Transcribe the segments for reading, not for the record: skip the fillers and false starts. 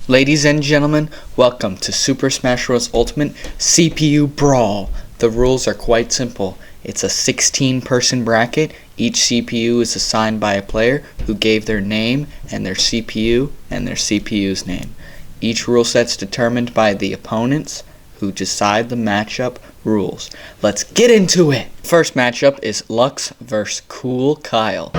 Ladies and gentlemen, welcome to Super Smash Bros. Ultimate CPU Brawl. The rules are quite simple. It's a 16-person bracket. Each CPU is assigned by a player who gave their name and their CPU and their CPU's name. Each rule set's determined by the opponents who decide the matchup rules. Let's get into it! First matchup is Lux vs CoolKyle.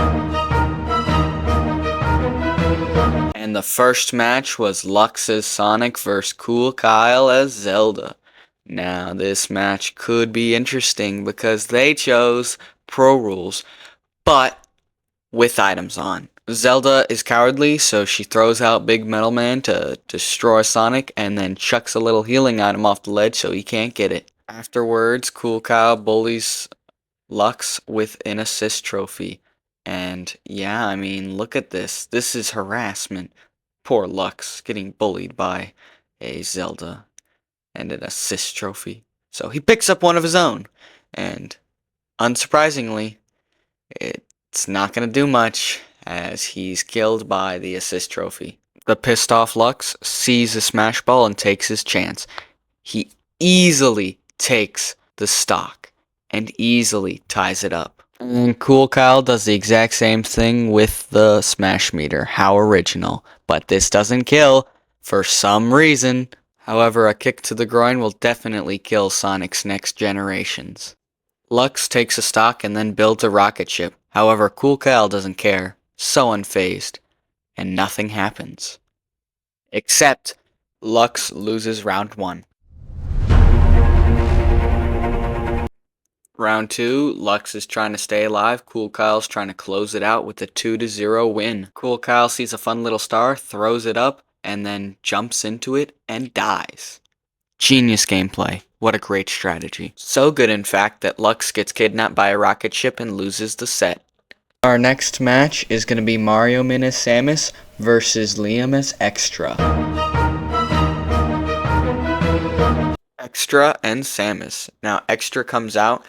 And the first match was Lux as Sonic vs CoolKyle as Zelda. Now this match could be interesting because they chose pro rules, but with items on. Zelda is cowardly, so she throws out Big Metal Man to destroy Sonic and then chucks a little healing item off the ledge so he can't get it. Afterwards, CoolKyle bullies Lux with an assist trophy. And yeah, I mean, look at this. This is harassment. Poor Lux getting bullied by a Zelda and an assist trophy. So he picks up one of his own. And unsurprisingly, it's not going to do much as he's killed by the assist trophy. The pissed off Lux sees a Smash Ball and takes his chance. He easily takes the stock and easily ties it up. And CoolKyle does the exact same thing with the Smash Meter. How original. But this doesn't kill for some reason. However, a kick to the groin will definitely kill Sonic's next generations. Lux takes a stock and then builds a rocket ship. However, CoolKyle doesn't care. So unfazed. And nothing happens. Except Lux loses round 1. Round 2, Lux is trying to stay alive. CoolKyle's trying to close it out with a 2-0 win. CoolKyle sees a fun little star, throws it up, and then jumps into it and dies. Genius gameplay. What a great strategy. So good, in fact, that Lux gets kidnapped by a rocket ship and loses the set. Our next match is going to be Mario Min Samus versus Liam as Extra. Extra and Samus. Now, Extra comes out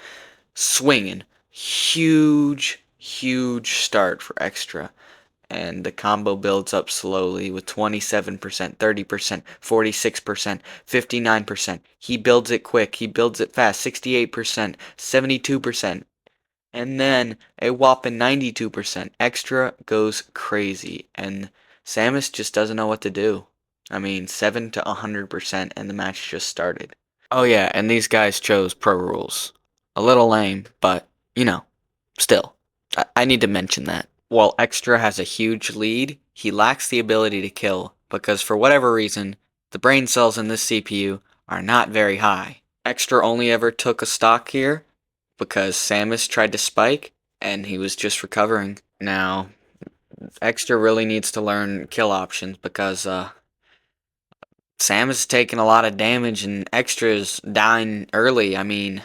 swinging. Huge start for Extra. And the combo builds up slowly with 27%, 30%, 46%, 59%. He builds it quick. He builds it fast. 68%, 72%. And then a whopping 92%. Extra goes crazy. And Samus just doesn't know what to do. I mean, 7 to 100% and the match just started. Oh yeah, and these guys chose pro rules. A little lame, but, you know, still. I need to mention that. While Extra has a huge lead, he lacks the ability to kill, because for whatever reason, the brain cells in this CPU are not very high. Extra only ever took a stock here, because Samus tried to spike, and he was just recovering. Now, Extra really needs to learn kill options, because, Samus is taking a lot of damage, and Extra's dying early. I mean,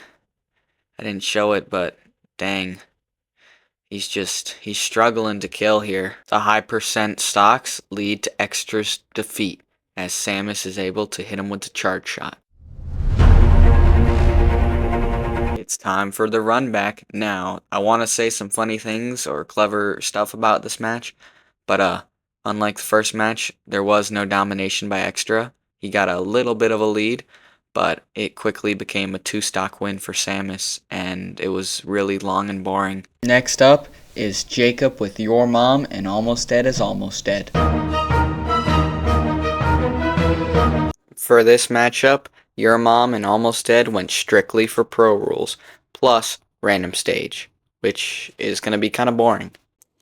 I didn't show it, but dang. He's struggling to kill here. The high percent stocks lead to Extra's defeat, as Samus is able to hit him with the charge shot. It's time for the run back. Now, I want to say some funny things or clever stuff about this match, but unlike the first match, there was no domination by Extra. He got a little bit of a lead, but it quickly became a 2-stock win for Samus, and it was really long and boring. Next up is Jacob with Your Mom and Almost Dead is Almost Dead. For this matchup, Your Mom and Almost Dead went strictly for pro rules, plus random stage, which is going to be kind of boring.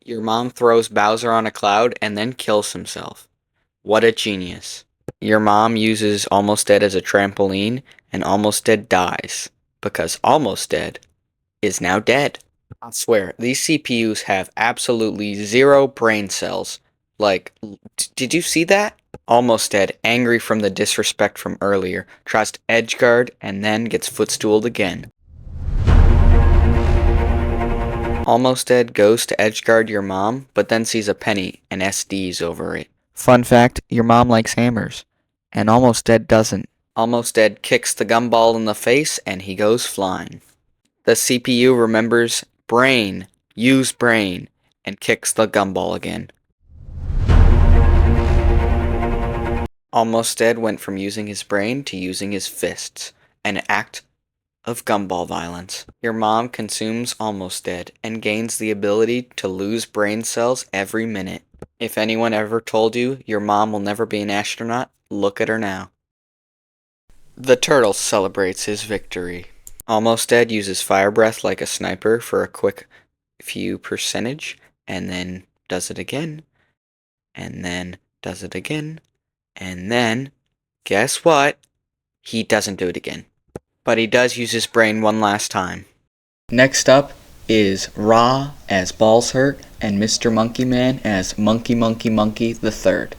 Your Mom throws Bowser on a cloud and then kills himself. What a genius. Your Mom uses Almost Dead as a trampoline, and Almost Dead dies, because Almost Dead is now dead. I swear, these CPUs have absolutely zero brain cells. Like, did you see that? Almost Dead, angry from the disrespect from earlier, tries to edgeguard and then gets footstooled again. Almost Dead goes to edgeguard Your Mom, but then sees a penny and SDs over it. Fun fact, Your Mom likes hammers, and Almost Dead doesn't. Almost Dead kicks the gumball in the face, and he goes flying. The CPU remembers brain, use brain, and kicks the gumball again. Almost Dead went from using his brain to using his fists, an act of gumball violence. Your mom consumes Almost Dead and gains the ability to lose brain cells every minute. If anyone ever told you your mom will never be an astronaut, look at her now. The turtle celebrates his victory. Almost Dead uses fire breath like a sniper for a quick few percentage, and then does it again, and then does it again, and then, guess what? He doesn't do it again. But he does use his brain one last time. Next up is Ra as Balls Hurt and Mr. Monkey Man as Monkey Monkey Monkey the Third.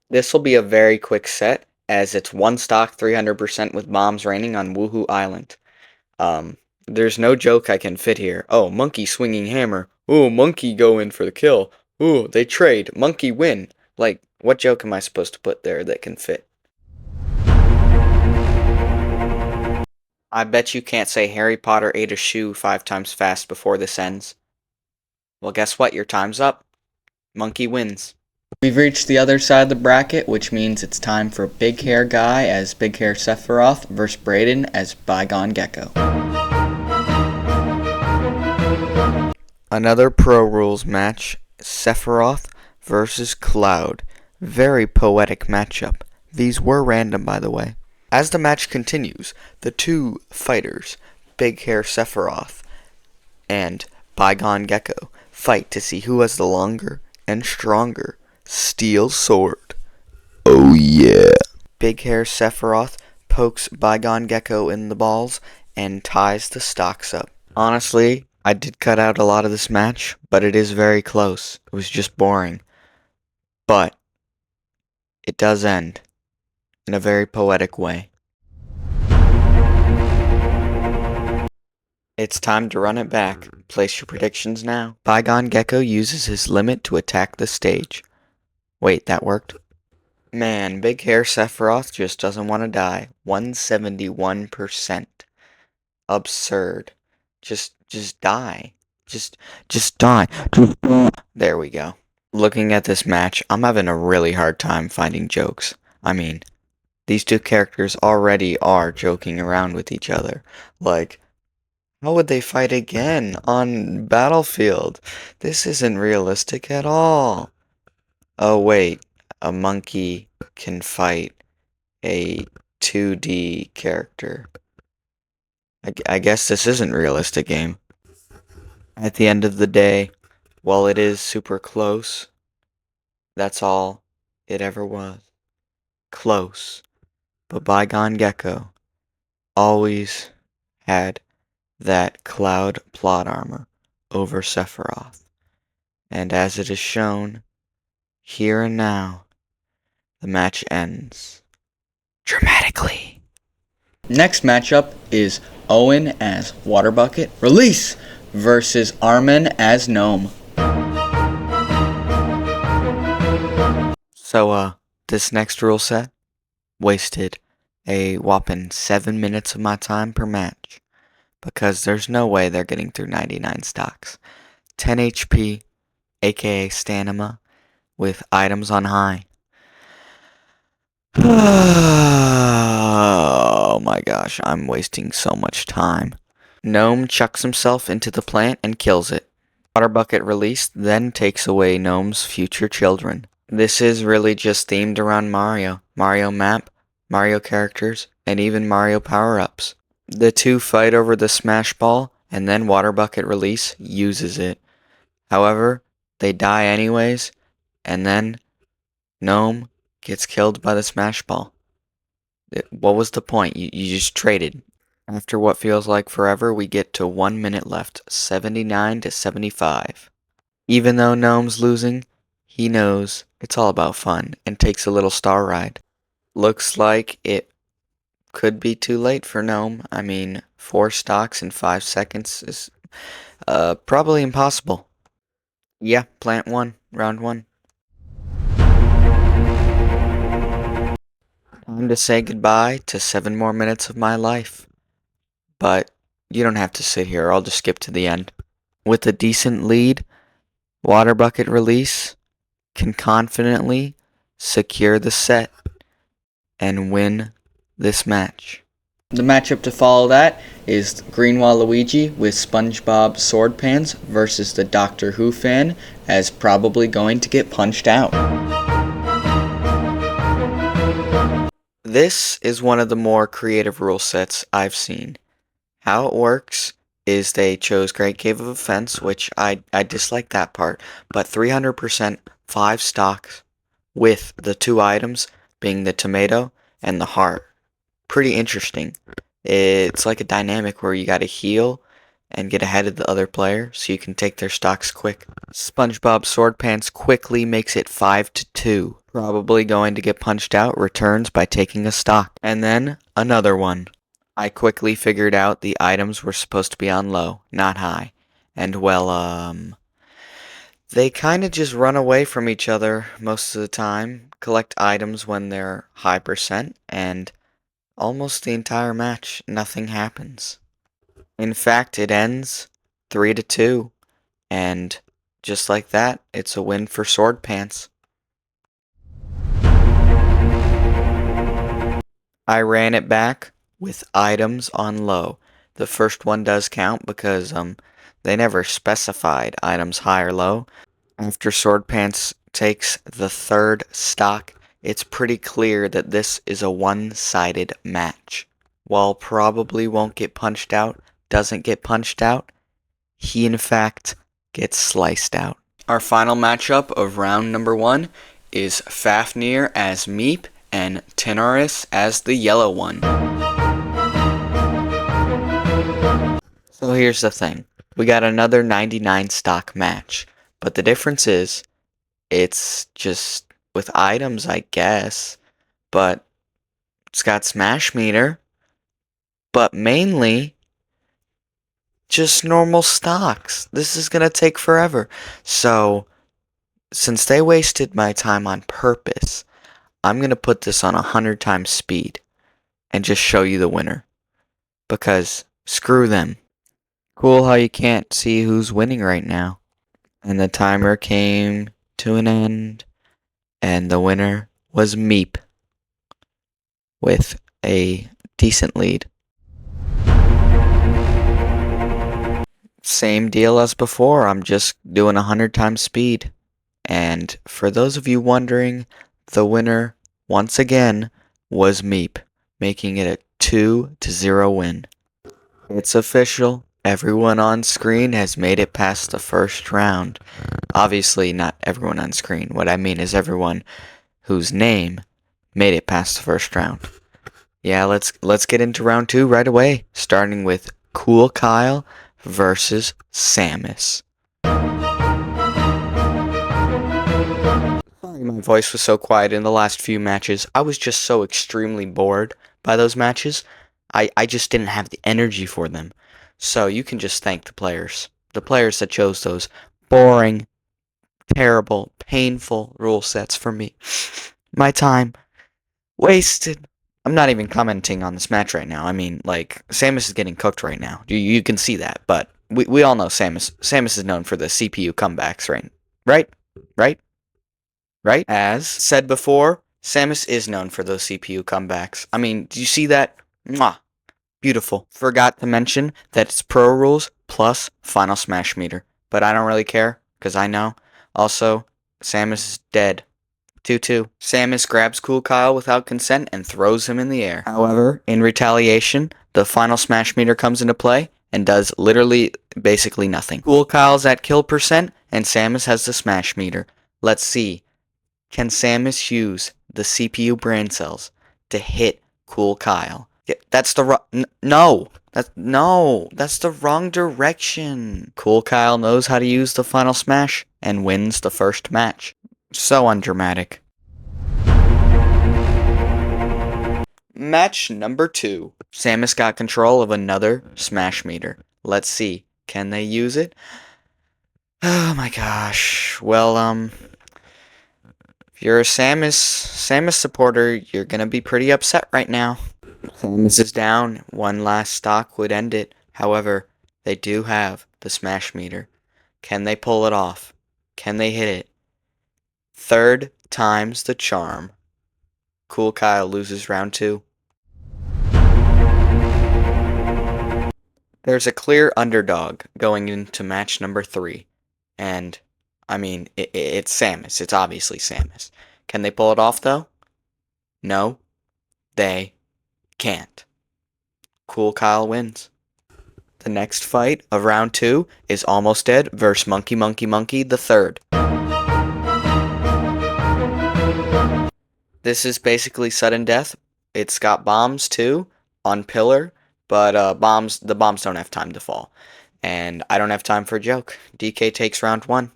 This will be a very quick set, as it's one stock 300% with bombs raining on Woohoo Island. There's no joke I can fit here. Oh, monkey swinging hammer. Ooh, monkey go in for the kill. Ooh, they trade. Monkey win. Like, what joke am I supposed to put there that can fit? I bet you can't say Harry Potter ate a shoe 5 times fast before this ends. Well, guess what? Your time's up. Monkey wins. We've reached the other side of the bracket, which means it's time for Big Hair Guy as Big Hair Sephiroth versus Brayden as Bygon Gecko. Another Pro Rules match, Sephiroth versus Cloud. Very poetic matchup. These were random, by the way. As the match continues, the two fighters, Big Hair Sephiroth and Bygon Gecko, fight to see who has the longer and stronger steel sword. Oh yeah. Big Hair Sephiroth pokes Bygon Gecko in the balls and ties the stocks up. Honestly, I did cut out a lot of this match, but it is very close. It was just boring. But it does end in a very poetic way. It's time to run it back. Place your predictions now. Bygon Gecko uses his limit to attack the stage. Wait, that worked? Man, Big Hair Sephiroth just doesn't want to die. 171%. Absurd. Just die. Just die. There we go. Looking at this match, I'm having a really hard time finding jokes. I mean, these two characters already are joking around with each other. Like, how would they fight again on Battlefield? This isn't realistic at all. Oh wait, a monkey can fight a 2D character. I guess this isn't realistic game. At the end of the day, while it is super close, that's all it ever was. Close. But Bygon Gecko always had that cloud plot armor over Sephiroth. And as it is shown, here and now, the match ends dramatically. Next matchup is Owen as Water Bucket Release versus Armin as Gnome. So, this next rule set wasted a whopping 7 minutes of my time per match, because there's no way they're getting through 99 stocks. 10 HP, aka stamina, with items on high. Oh my gosh, I'm wasting so much time. Gnome chucks himself into the plant and kills it. Water Bucket Release then takes away Gnome's future children. This is really just themed around Mario. Mario map, Mario characters, and even Mario power-ups. The two fight over the Smash Ball, and then Water Bucket Release uses it. However, they die anyways, and then Gnome gets killed by the Smash Ball. What was the point? You just traded. After what feels like forever, we get to 1 minute left, 79 to 75. Even though Gnome's losing, he knows it's all about fun and takes a little star ride. Looks like it could be too late for Gnome. I mean, 4 stocks in 5 seconds is probably impossible. Yeah, plant 1, round 1. Time to say goodbye to 7 more minutes of my life. But you don't have to sit here, I'll just skip to the end. With a decent lead, Water Bucket Release can confidently secure the set and win this match. The matchup to follow that is Greenwall Luigi with SpongeBob Sword Pants versus the Doctor Who fan as probably going to get punched out. This is one of the more creative rule sets I've seen. How it works is they chose Great Cave of Offense, which I dislike that part, but 300% 5 stocks with the 2 items being the tomato and the heart. Pretty interesting. It's like a dynamic where you gotta heal and get ahead of the other player so you can take their stocks quick. SpongeBob Sword Pants quickly makes it 5-2. Probably going to get punched out, returns by taking a stock. And then another one. I quickly figured out the items were supposed to be on low, not high. And well, they kind of just run away from each other most of the time, collect items when they're high percent, and almost the entire match, nothing happens. In fact, it ends 3-2, and just like that, it's a win for Sword Pants. I ran it back with items on low. The first one does count because they never specified items high or low. After Sword Pants takes the 3rd stock, it's pretty clear that this is a one-sided match. While probably won't get punched out, doesn't get punched out, he in fact gets sliced out. Our final matchup of round number 1 is Fafnir as Meep and Tenoris as the yellow one. So here's the thing. We got another 99 stock match, but the difference is it's just with items, I guess, but it's got Smash Meter, but mainly just normal stocks. This is gonna take forever. So, since they wasted my time on purpose, I'm gonna put this on 100 times speed and just show you the winner. Because screw them. Cool how you can't see who's winning right now. And the timer came to an end, and the winner was Meep with a decent lead. Same deal as before, I'm just doing 100 times speed. And for those of you wondering, the winner, once again, was Meep, making it a 2-0 win. It's official. Everyone on screen has made it past the first round. Obviously, not everyone on screen. What I mean is everyone whose name made it past the first round. Yeah, let's get into round 2 right away, starting with CoolKyle versus Samus. Sorry my voice was so quiet in the last few matches. I was just so extremely bored by those matches. I just didn't have the energy for them. So you can just thank the players. The players that chose those boring, terrible, painful rule sets for me. My time wasted. I'm not even commenting on this match right now. I mean, like, Samus is getting cooked right now. You can see that, but we all know Samus. Samus is known for the CPU comebacks, right? Right? As said before, Samus is known for those CPU comebacks. I mean, do you see that? Mwah. Beautiful. Forgot to mention that it's Pro Rules plus Final Smash Meter. But I don't really care, because I know. Also, Samus is dead. 2-2. Samus grabs CoolKyle without consent and throws him in the air. However, in retaliation, the Final Smash Meter comes into play and does literally basically nothing. CoolKyle's at kill percent and Samus has the Smash Meter. Let's see. Can Samus use the CPU brain cells to hit CoolKyle? Yeah, that's the wrong... No! That's the wrong direction. CoolKyle knows how to use the Final Smash and wins the first match. So undramatic. Match number 2. Samus got control of another Smash Meter. Let's see. Can they use it? Oh my gosh. Well, if you're a Samus supporter, you're gonna be pretty upset right now. Samus is down. One last stock would end it. However, they do have the Smash Meter. Can they pull it off? Can they hit it? Third time's the charm. CoolKyle loses round 2. There's a clear underdog going into match number 3. And, I mean, it's Samus. It's obviously Samus. Can they pull it off, though? No, they can't. CoolKyle wins. The next fight of round 2 is Almost Dead versus Monkey Monkey Monkey the Third. This is basically sudden death. It's got bombs too on pillar, but the bombs don't have time to fall. And I don't have time for a joke. DK takes round 1.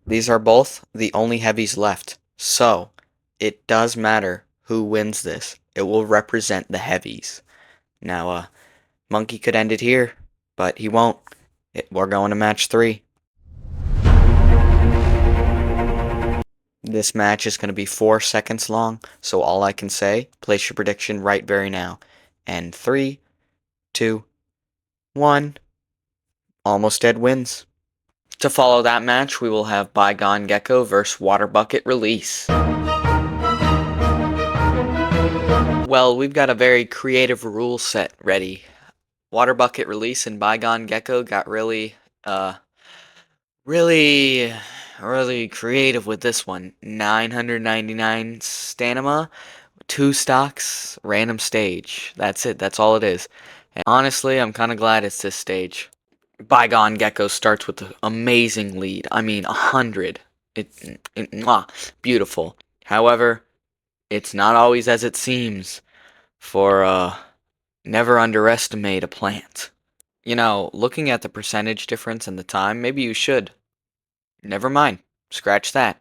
These are both the only heavies left. So, it does matter who wins this. It will represent the heavies. Now, Monkey could end it here, but he won't. We're going to match 3. This match is going to be 4 seconds long, so all I can say, place your prediction right very now. And 3, 2, 1, Almost Dead wins. To follow that match, we will have Bygon Gecko versus Water Bucket Release. Well, we've got a very creative rule set ready. Water Bucket Release and Bygon Gecko got really creative with this one. 999 stamina, 2 stocks, random stage. That's it. That's all it is. And honestly, I'm kind of glad it's this stage. Bygon Gecko starts with an amazing lead. I mean, 100. Beautiful. However, it's not always as it seems. For never underestimate a plant. You know, looking at the percentage difference and the time, maybe you should. Never mind. Scratch that.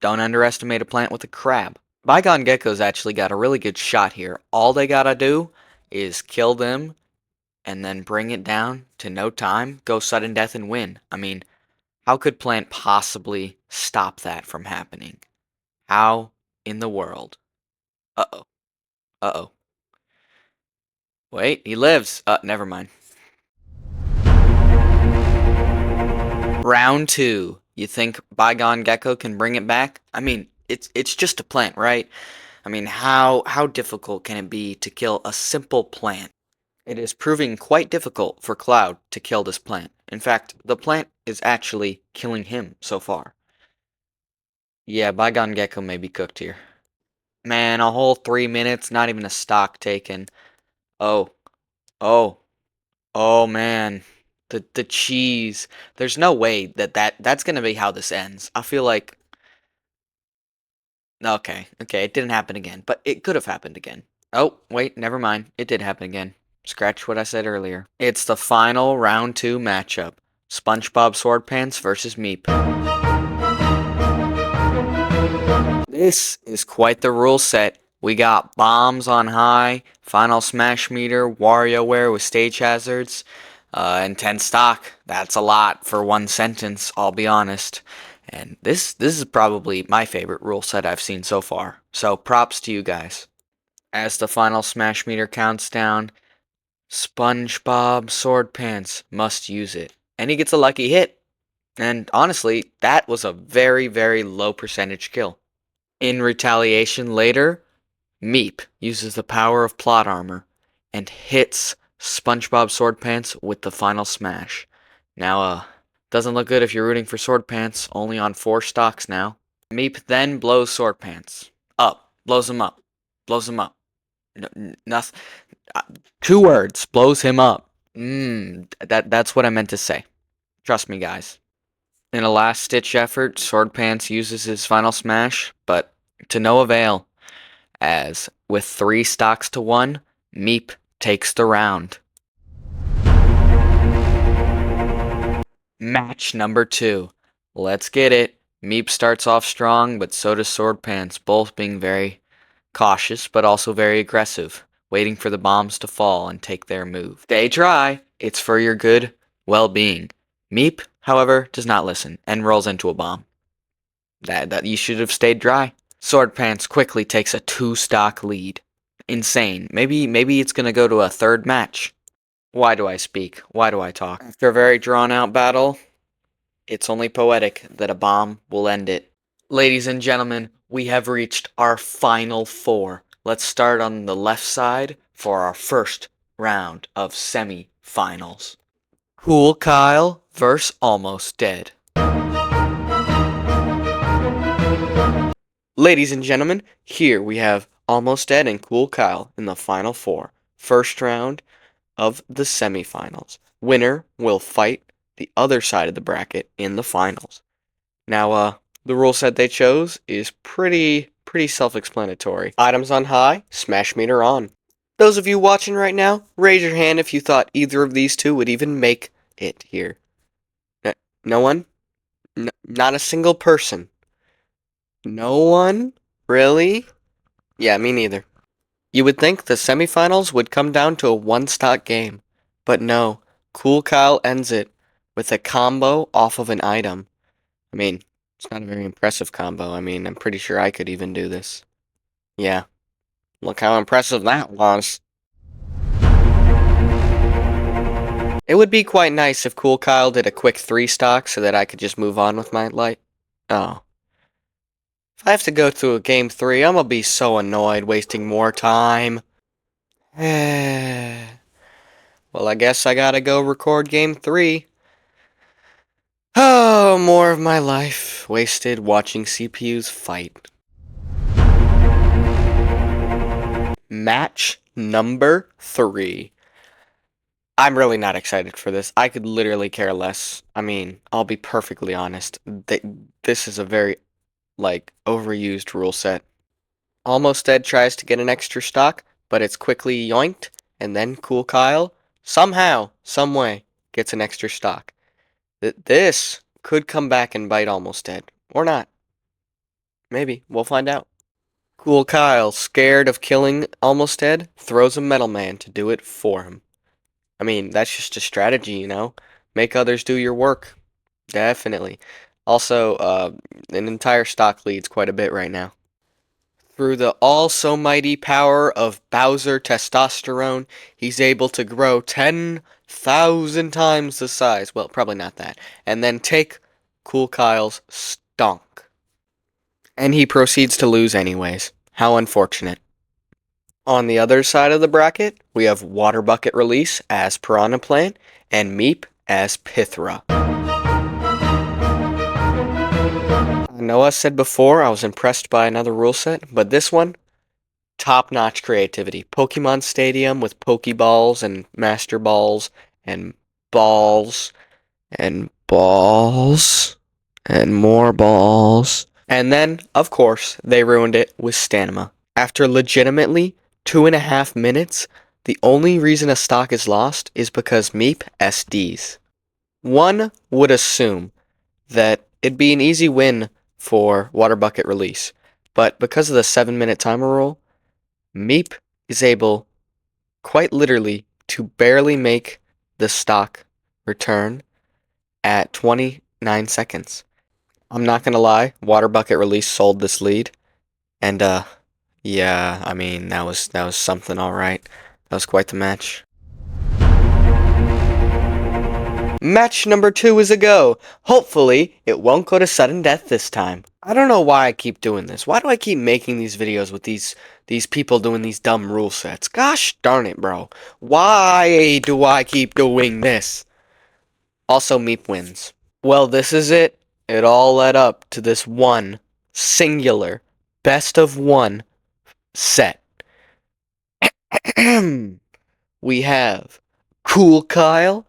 Don't underestimate a plant with a crab. Bygon Gecko's actually got a really good shot here. All they gotta do is kill them and then bring it down to no time, go sudden death and win. I mean, how could Plant possibly stop that from happening? How in the world? Uh-oh. Uh-oh. Wait, he lives. Never mind. Round 2. You think Bygon Gecko can bring it back? I mean, it's just a plant, right? I mean, how difficult can it be to kill a simple plant? It is proving quite difficult for Cloud to kill this plant. In fact, the plant is actually killing him so far. Yeah, Bygon Gecko may be cooked here. Man, a whole 3 minutes, not even a stock taken. Oh, oh, oh man. The cheese. There's no way that's gonna be how this ends. I feel like... Okay, it didn't happen again, but it could have happened again. Oh, wait, never mind. It did happen again. Scratch what I said earlier. It's the final round 2 matchup. SpongeBob SwordPants versus Meep. This is quite the rule set. We got bombs on high, final smash meter, WarioWare with stage hazards, and 10 stock. That's a lot for one sentence, I'll be honest. And this is probably my favorite rule set I've seen so far. So props to you guys. As the final smash meter counts down, SpongeBob SwordPants must use it. And he gets a lucky hit. And honestly, that was a very, very low percentage kill. In retaliation later, Meep uses the power of plot armor and hits SpongeBob SwordPants with the final smash. Now, doesn't look good if you're rooting for SwordPants, only on 4 stocks now. Meep then blows SwordPants up, blows him up, blows him up. Nothing. 2 words, blows him up. That's what I meant to say. Trust me, guys. In a last-ditch effort, SwordPants uses his final smash, but to no avail, as with 3 stocks to 1, Meep takes the round. Match number 2. Let's get it. Meep starts off strong, but so does SwordPants, both being very cautious, but also very aggressive, waiting for the bombs to fall and take their move. Stay dry. It's for your good well-being. Meep, however, does not listen and rolls into a bomb. That you should have stayed dry. SwordPants quickly takes a 2 stock lead. Insane. Maybe it's gonna go to a 3rd match. Why do I speak? Why do I talk? After a very drawn out battle, It's only poetic that a bomb will end it. Ladies and gentlemen, we have reached our final four. Let's start on the left side for our first round of semi-finals. CoolKyle vs. Almost Dead. Ladies and gentlemen, here we have Almost Dead and CoolKyle in the final four. First round of the semifinals. Winner will fight the other side of the bracket in the finals. Now, the rule set they chose is pretty self-explanatory. Items on high, smash meter on. Those of you watching right now, raise your hand if you thought either of these two would even make it here. No one? Not a single person. No one? Really? Yeah, me neither. You would think the semifinals would come down to a one-stock game, but no. CoolKyle ends it with a combo off of an item. I mean, it's not a very impressive combo. I mean, I'm pretty sure I could even do this. Yeah. Look how impressive that was. It would be quite nice if CoolKyle did a quick 3-stock so that I could just move on with my life. Oh. If I have to go through a game 3, I'm gonna be so annoyed wasting more time. Well, I guess I gotta go record game 3. Oh, more of my life wasted watching CPUs fight. Match number 3. I'm really not excited for this. I could literally care less. I mean, I'll be perfectly honest. This is a very, overused rule set. Almost Dead tries to get an extra stock, but it's quickly yoinked, and then CoolKyle, somehow, someway, gets an extra stock. This could come back and bite Almost Dead. Or not. Maybe. We'll find out. CoolKyle, scared of killing Almost Dead, throws a Metal Man to do it for him. I mean, that's just a strategy, you know? Make others do your work. Definitely. Also, an entire stock leads quite a bit right now. Through the all-so-mighty power of Bowser testosterone, he's able to grow 10,000 times the size. Well, probably not that. And then take CoolKyle's stonk. And he proceeds to lose anyways. How unfortunate. On the other side of the bracket, we have Water Bucket Release as Piranha Plant and Meep as Pithra. I know I said before I was impressed by another rule set, but this one, top-notch creativity. Pokemon Stadium with Pokeballs and Master Balls and balls and balls and more balls. And then, of course, they ruined it with Stanima. After legitimately 2.5 minutes, the only reason a stock is lost is because Meep SDs. One would assume that it'd be an easy win for Water Bucket Release, but because of the 7-minute timer rule, Meep is able, quite literally, to barely make the stock return at 29 seconds. I'm not gonna lie, Water Bucket Release sold this lead, and yeah, I mean, that was something, alright. That was quite the match. Match number 2 is a go. Hopefully, it won't go to sudden death this time. I don't know why I keep doing this. Why do I keep making these videos with these people doing these dumb rule sets? Gosh darn it, bro. Why do I keep doing this? Also, Meep wins. Well, this is it. It all led up to this one, singular, best of one set. We have CoolKyle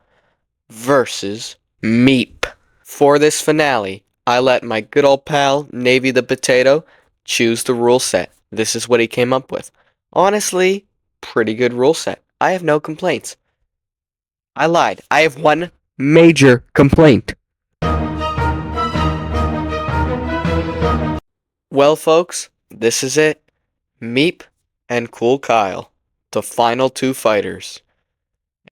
versus Meep. For this finale, I let my good old pal, Navy the Potato, choose the rule set. This is what he came up with. Honestly, pretty good rule set. I have no complaints. I lied. I have one major complaint. Well, folks, this is it. Meep and CoolKyle, the final 2 fighters.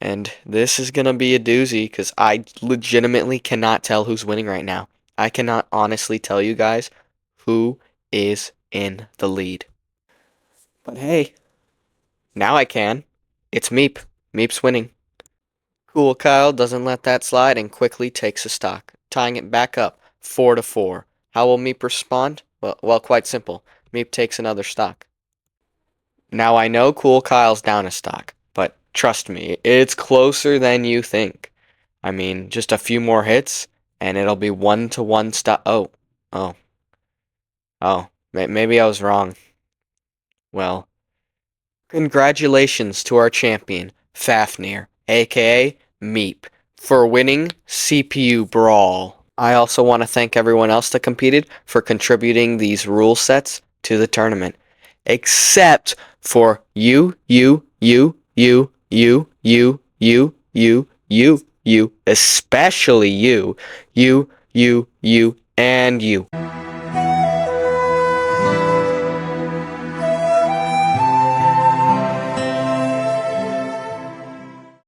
And this is going to be a doozy because I legitimately cannot tell who's winning right now. I cannot honestly tell you guys who is in the lead. But hey, now I can. It's Meep. Meep's winning. CoolKyle doesn't let that slide and quickly takes a stock. tying it back up 4-4. How will Meep respond? Well, quite simple. Meep takes another stock. Now I know CoolKyle's down a stock, but trust me, it's closer than you think. I mean, just a few more hits, and it'll be 1-1 stock. Maybe I was wrong. Well, congratulations to our champion, Fafnir, aka Meep, for winning CPU Brawl. I also want to thank everyone else that competed for contributing these rule sets to the tournament. Except for you, especially you, and you.